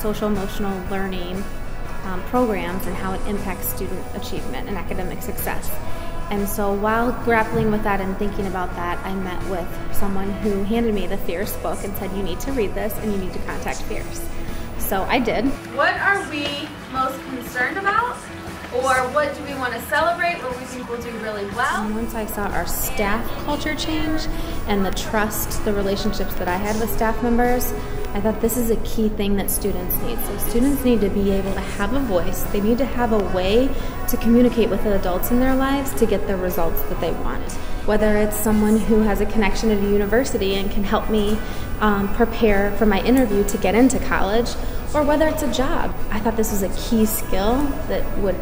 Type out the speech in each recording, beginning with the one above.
social emotional learning programs and how it impacts student achievement and academic success. And so while grappling with that and thinking about that, I met with someone who handed me the Fierce book and said, you need to read this and you need to contact Fierce. So I did. What are we most concerned about? Or what do we want to celebrate, or we think we'll do really well? And once I saw our staff culture change and the trust, the relationships that I had with staff members, I thought this is a key thing that students need. So students need to be able to have a voice. They need to have a way to communicate with the adults in their lives to get the results that they want. Whether it's someone who has a connection at a university and can help me prepare for my interview to get into college, or whether it's a job. I thought this was a key skill that would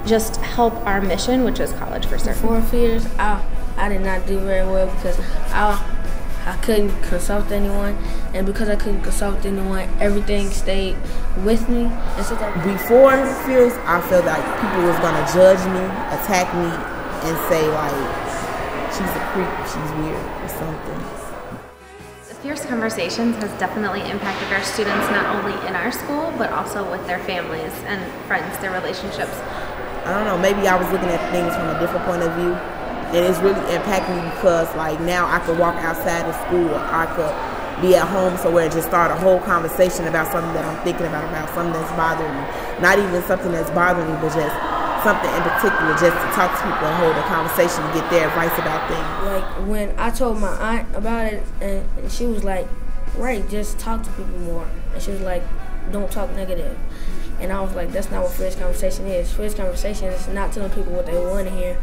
just help our mission, which is college for certain. For 4 years, I did not do very well because I couldn't consult anyone, and because I couldn't consult anyone, everything stayed with me. And so before Fierce, I felt like people was gonna judge me, attack me, and say like, she's a creep, she's weird, or something. Fierce Conversations has definitely impacted our students not only in our school, but also with their families and friends, their relationships. I don't know, maybe I was looking at things from a different point of view, and it's really impacted me because like now I could walk outside of school, or I could be at home somewhere and just start a whole conversation about something that I'm thinking about something that's bothering me. Not even something that's bothering me, but just something in particular, just to talk to people and hold a conversation and get their advice about things. Like when I told my aunt about it, and she was like, right, just talk to people more. And she was like, don't talk negative. And I was like, that's not what Fierce Conversation is. Fierce Conversation is not telling people what they want to hear.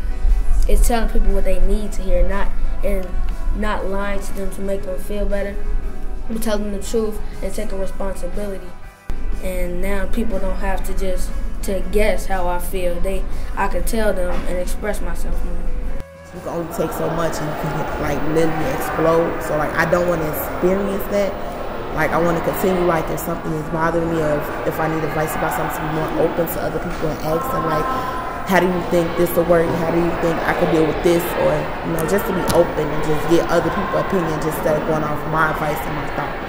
It's telling people what they need to hear, not lying to them to make them feel better, but telling them the truth and taking responsibility. And now people don't have to just guess how I feel. I can tell them and express myself more. You can only take so much and you can like literally explode. So like I don't want to experience that. Like I want to continue, like if something is bothering me, or if I need advice about something, to be more open to other people and ask them like, how do you think this will work? How do you think I could deal with this? Or, you know, just to be open and just get other people's opinion just instead of going off my advice and my thoughts.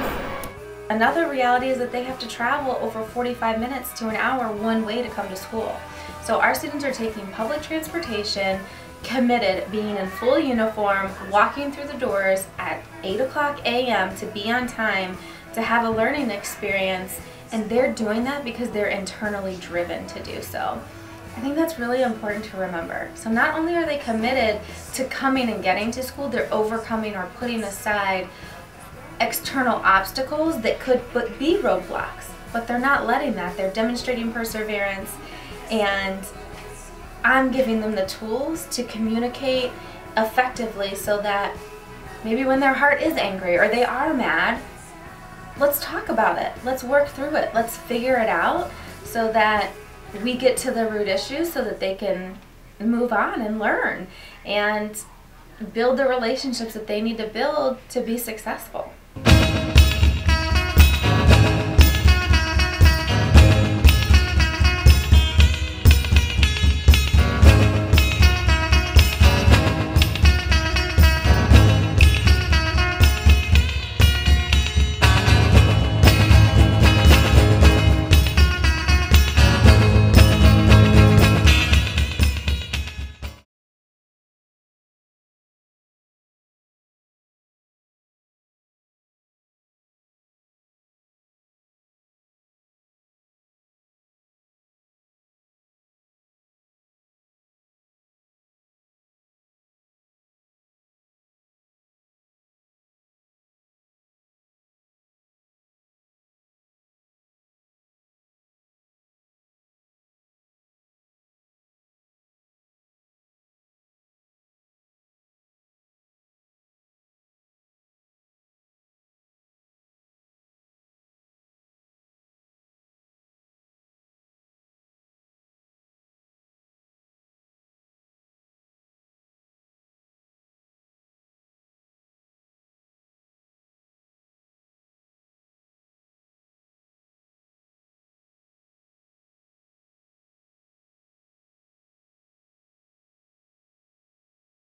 Another reality is that they have to travel over 45 minutes to an hour one way to come to school. So our students are taking public transportation, committed, being in full uniform, walking through the doors at 8 o'clock a.m. to be on time, to have a learning experience, and they're doing that because they're internally driven to do so. I think that's really important to remember. So not only are they committed to coming and getting to school, they're overcoming or putting aside external obstacles that could be roadblocks, but they're not letting that. They're demonstrating perseverance, and I'm giving them the tools to communicate effectively so that maybe when their heart is angry or they are mad, let's talk about it. Let's work through it. Let's figure it out so that we get to the root issues so that they can move on and learn and build the relationships that they need to build to be successful.